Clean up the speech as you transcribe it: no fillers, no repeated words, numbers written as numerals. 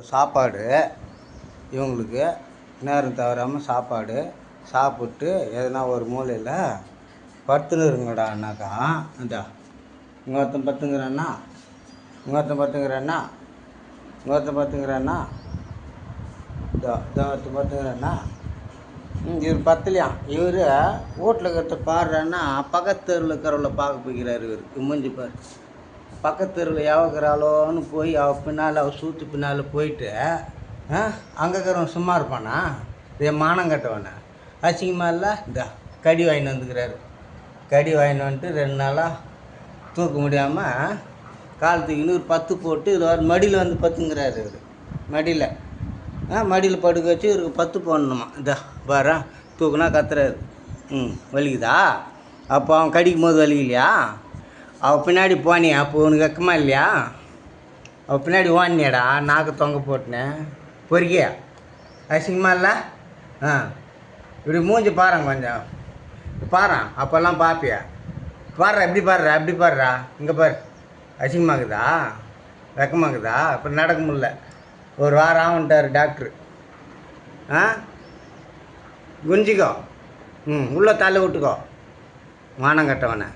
சாப்பாடு இவங்களுக்கு நேரம் தவறாமல் சாப்பாடு சாப்பிட்டு எதனா ஒரு மூலையில் படுத்துன்னு இருங்கடான்னாக்கா இந்தா இங்கே ஒருத்தன் படுத்துங்கிறான்னா இன்னொருத்தன் படுத்துங்கிறான்னா இன்னொருத்தன் படுத்துங்கிறான்னா ஒருத்தன் படுத்துங்கிறான்னா இவர் பத்தலையாம். இவர் வீட்டில் இருக்கிறத பாடுறான்னா பக்கத்து தெருவில் இருக்கிறவளை பார்க்க போய்க்கிறார். இவர் மூஞ்சி பாரு. பக்கத்து தெருவில் எவக்கிறாளோன்னு போய் அவள் பின்னால் அவள் சூத்து பின்னால் போயிட்டு அங்கே இருக்கிறவன் சும்மா இருப்பானா? என் மானம் கட்டவன அசிங்கமாக இல்லை. இந்த கடி வாங்கிட்டு வந்துக்கிறாரு. கடி வாங்கிட்டு வந்துட்டு 2 நாளாக தூக்க முடியாமல் காலத்துக்கு இன்னொரு 10 போட்டு இது மடியில் வந்து பத்துங்கிறாரு. இவர் மடியில் படுக்க வச்சு இவருக்கு 10 போடணுமா. இந்த பாரு தூக்குனா கத்துறாரு. வலிக்குதா? அப்போ அவன் கடிக்கும் போது வலிக்கலையா? அவள் பின்னாடி போனியா? அப்போ உனக்கு வெக்கமா இல்லையா? அவள் பின்னாடி ஓனியாடா நாக்கு தொங்க போட்டுனேன் பொறுக்கியா? அசிங்கமா இல்லை? இப்படி மூஞ்சி பாருங்க கொஞ்சம் பாரு. அப்போல்லாம் பார்ப்பியா? பாடுறா எப்படி பாடுறா அப்படி பாடுறா. இங்கே பாரு. அசிங்கமாக்குதா? வெக்கமாக்குதா? இப்போ நடக்க முடியல. ஒரு வாரம் ஆகுன்ட்டார் டாக்டரு. குஞ்சிக்கோ. உள்ளே தள்ளி விட்டுக்கோ மானம் கட்டவனை.